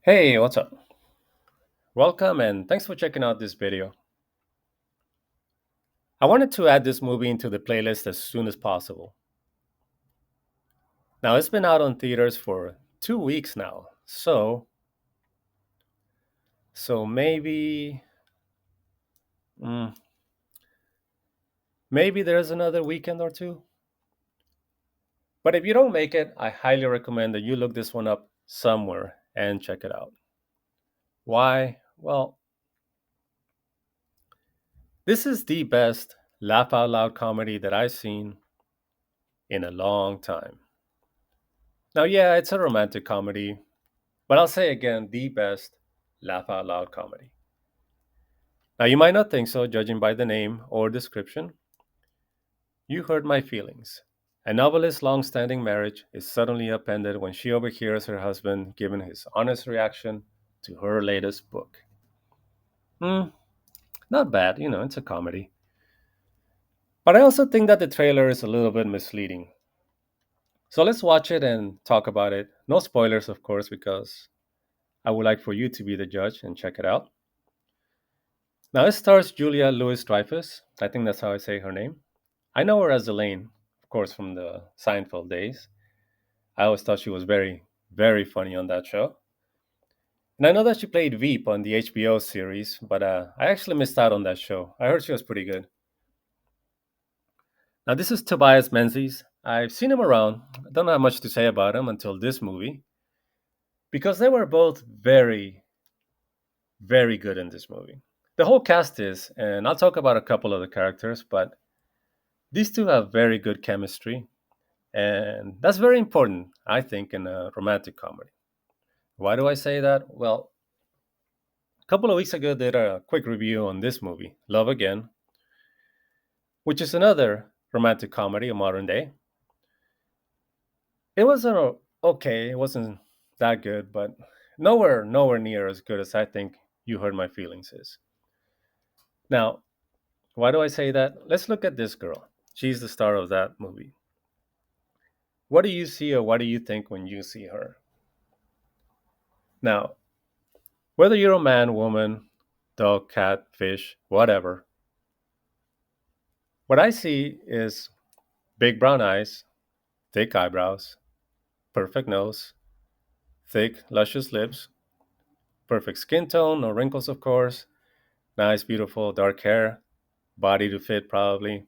Hey, what's up? Welcome and thanks for checking out this video. I wanted to add this movie into the playlist as soon as possible. Now, it's been out on theaters for 2 weeks now, so mm, maybe there's another weekend or two. But if you don't make it, I highly recommend that you look this one up somewhere and check it out. Why? Well, this is the best laugh out loud comedy that I've seen in a long time. Now, yeah, it's a romantic comedy, but I'll say again, the best laugh out loud comedy. Now, you might not think so, judging by the name or description. You hurt my feelings. A novelist's long standing marriage is suddenly upended when she overhears her husband giving his honest reaction to her latest book. Hmm, not bad, it's a comedy. But I also think that the trailer is a little bit misleading. So let's watch it and talk about it. No spoilers, of course, because I would like for you to be the judge and check it out. Now, it stars Julia Louis Dreyfus. I think that's how I say her name. I know her as Elaine, of course, from the Seinfeld days. I always thought she was very, very funny on that show. And I know that she played Veep on the HBO series, but I actually missed out on that show. I heard she was pretty good. Now, this is Tobias Menzies. I've seen him around. I don't have much to say about him until this movie, because they were both very, very good in this movie. The whole cast is, and I'll talk about a couple of the characters, but these two have very good chemistry, and that's very important, I think, in a romantic comedy. Why do I say that? Well, a couple of weeks ago, I did a quick review on this movie, Love Again, which is another romantic comedy of modern day. It wasn't okay, it wasn't that good, but nowhere near as good as I think You Hurt My Feelings is. Now, why do I say that? Let's look at this girl. She's the star of that movie. What do you see or what do you think when you see her? Now, whether you're a man, woman, dog, cat, fish, whatever, what I see is big brown eyes, thick eyebrows, perfect nose, thick, luscious lips, perfect skin tone, no wrinkles, of course, nice, beautiful, dark hair, body to fit, probably.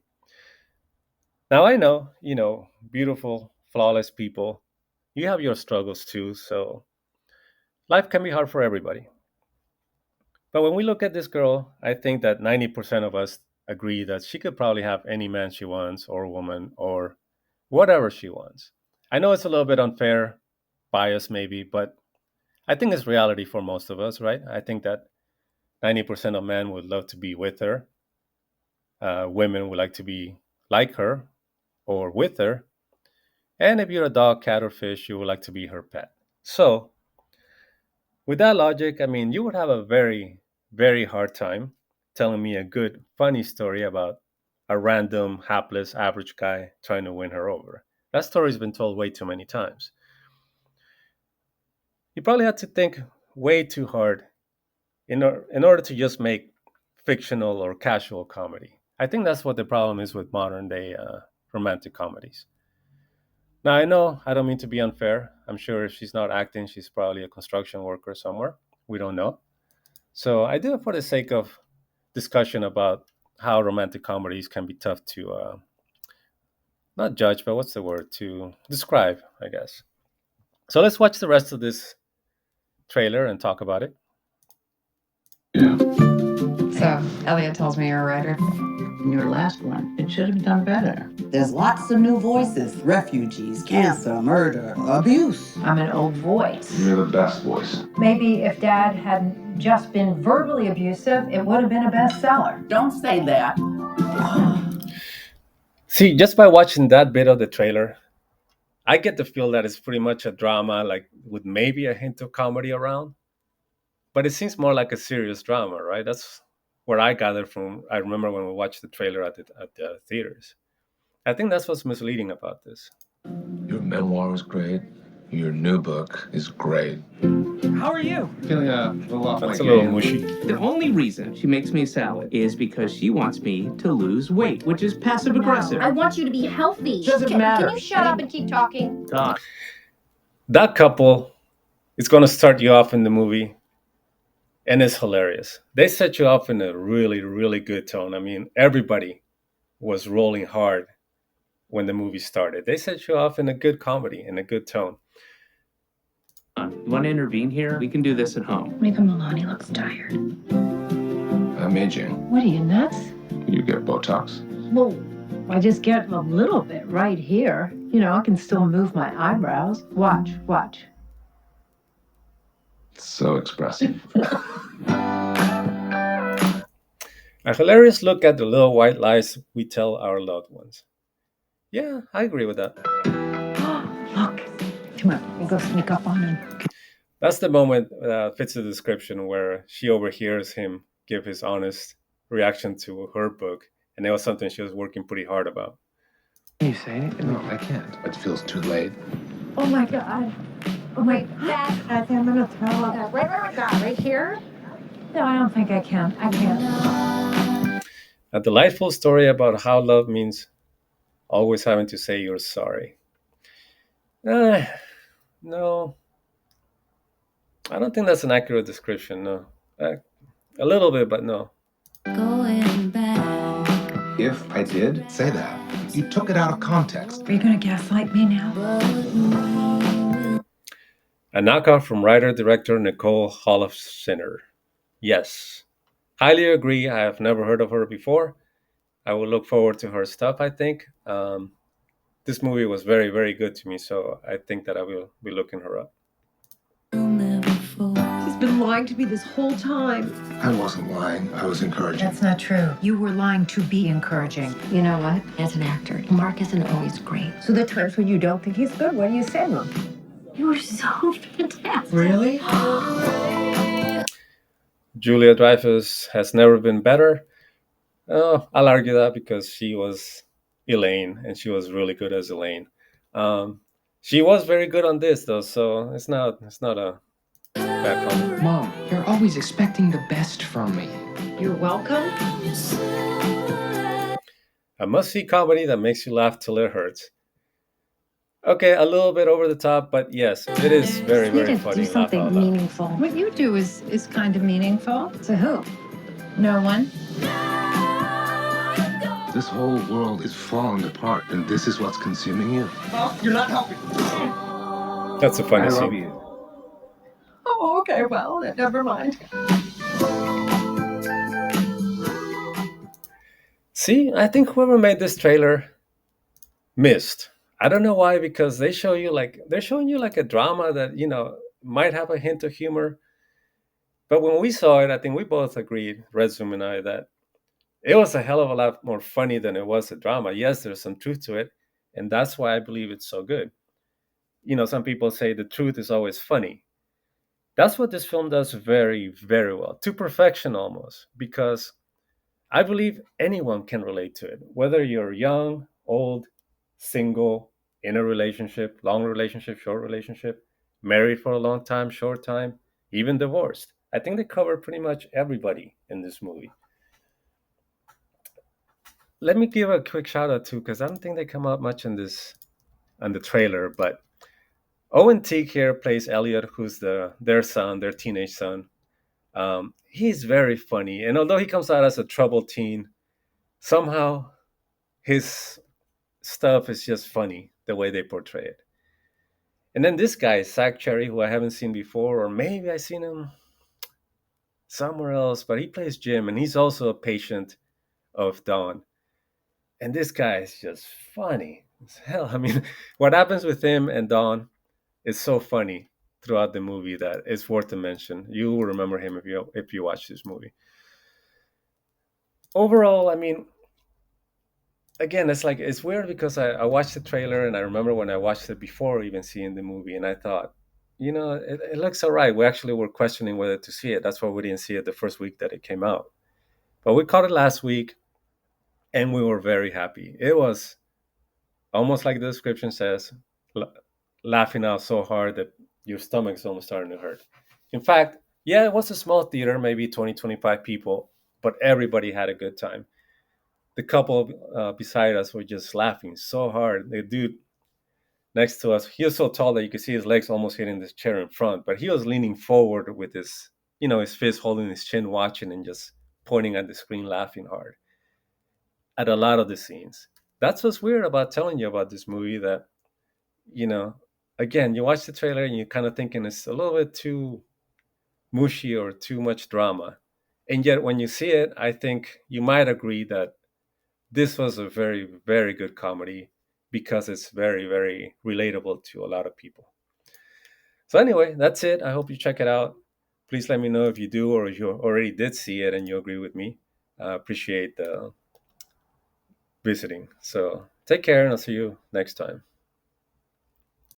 Now, I know, beautiful, flawless people, you have your struggles too, so life can be hard for everybody. But when we look at this girl, I think that 90% of us agree that she could probably have any man she wants, or woman, or whatever she wants. I know it's a little bit unfair, bias maybe, but I think it's reality for most of us, right? I think that 90% of men would love to be with her. Women would like to be like her or with her. And if you're a dog, cat, or fish, you would like to be her pet. So, with that logic, I mean, you would have a very, very hard time telling me a good, funny story about a random, hapless, average guy trying to win her over. That story's been told way too many times. You probably had to think way too hard in order to just make fictional or casual comedy. I think that's what the problem is with modern day romantic comedies. Now, I know I don't mean to be unfair. I'm sure if she's not acting, she's probably a construction worker somewhere. We don't know. So I do it for the sake of discussion about how romantic comedies can be tough to not judge, but what's the word? To describe, I guess. So let's watch the rest of this trailer and talk about it. So, Elliot tells me you're a writer. Your last one, it should have done better. There's lots of new voices: refugees, cancer, murder, abuse. I'm an old voice. You're the best voice. Maybe if Dad hadn't just been verbally abusive, it would have been a bestseller. Don't say that. See, just by watching that bit of the trailer, I get the feel that it's pretty much a drama, like with maybe a hint of comedy around. But it seems more like a serious drama, right? That's where I gathered from. I remember when we watched the trailer at the theaters. I think that's what's misleading about this. Your memoir is great. Your new book is great. How are you? Feeling a little off That's my a little game. mushy. The only reason she makes me a salad is because she wants me to lose weight, which is passive aggressive. I want you to be healthy. Doesn't matter. Can you shut up and keep talking? God. That couple is going to start you off in the movie, and it's hilarious. They set you off in a really, really good tone. I mean, everybody was rolling hard when the movie started. They set you off in a good comedy, in a good tone. You want to intervene here? We can do this at home. Make him alone. He looks tired. I'm aging. What are you, nuts? You get Botox? Well, I just get a little bit right here. You know, I can still move my eyebrows. Watch, watch. It's so expressive. A hilarious look at the little white lies we tell our loved ones. Yeah, I agree with that. Look. Come on, we go sneak up on him. That's the moment that fits the description where she overhears him give his honest reaction to her book, and it was something she was working pretty hard about. Can you say it? No, I can't. It feels too late. Oh my God. Oh my God. I think I'm gonna throw up. Right here. No, I don't think I can. I can't. A delightful story about how love means always having to say you're sorry. No, I don't think that's an accurate description. No, a little bit, but no. Going back. If I did say that, you took it out of context. Are you gonna gaslight me now? A knockout from writer-director Nicole Holofcener. Yes, highly agree. I have never heard of her before. I will look forward to her stuff, I think. This movie was very, very good to me, so I think that I will be looking her up. He's been lying to me this whole time. I wasn't lying. I was encouraging. That's not true. You were lying to be encouraging. You know what? As an actor, Mark isn't always great. So the times when you don't think he's good, what do you say, Mom? You were so fantastic. Really? Julia Dreyfus has never been better. I'll argue that because she was Elaine, and she was really good as Elaine. She was very good on this, though, so it's not a bad comment. Mom, you're always expecting the best from me. You're welcome. A must-see comedy that makes you laugh till it hurts. Okay, a little bit over the top, but yes, it is very, very funny. Do Laugh something out loud. meaningful. What you do is kind of meaningful. To who? No one. This whole world is falling apart, and this is what's consuming you. You're not helping. That's a funny I scene. love you. Oh, okay, well, never mind. See, I think whoever made this trailer missed. I don't know why, because they're showing you like a drama that, might have a hint of humor. But when we saw it, I think we both agreed, Red Zoom and I, that it was a hell of a lot more funny than it was a drama. Yes, there's some truth to it, and that's why I believe it's so good. Some people say the truth is always funny. That's what this film does very, very well, to perfection almost, because I believe anyone can relate to it, whether you're young, old, single, in a relationship, long relationship, short relationship, married for a long time, short time, even divorced. I think they cover pretty much everybody in this movie. Let me give a quick shout out too, because I don't think they come out much on the trailer, but Owen Teague here plays Elliot, who's their son, their teenage son. He's very funny, and although he comes out as a troubled teen, somehow his stuff is just funny the way they portray it. And then this guy, Zach Cherry, who I haven't seen before, or maybe I've seen him somewhere else, but he plays Jim, and he's also a patient of Dawn. And this guy is just funny as hell. I mean, what happens with him and Dawn is so funny throughout the movie that it's worth to mention. You will remember him if you watch this movie. Overall, I mean, again, it's weird because I watched the trailer and I remember when I watched it before even seeing the movie, and I thought, it looks all right. We actually were questioning whether to see it. That's why we didn't see it the first week that it came out. But we caught it last week, and we were very happy. It was almost like the description says, laughing out so hard that your stomach's almost starting to hurt. In fact, yeah, it was a small theater, maybe 20, 25 people, but everybody had a good time. The couple beside us were just laughing so hard. The dude next to us, he was so tall that you could see his legs almost hitting this chair in front, but he was leaning forward with his, his fist holding his chin, watching and just pointing at the screen, laughing hard at a lot of the scenes. That's what's weird about telling you about this movie. That you know, again, you watch the trailer and you're kind of thinking it's a little bit too mushy or too much drama, and yet when you see it, I think you might agree that this was a very, very good comedy because it's very, very relatable to a lot of people. So anyway, that's it. I hope you check it out. Please let me know if you do or if you already did see it and you agree with me. I appreciate visiting. So take care and I'll see you next time.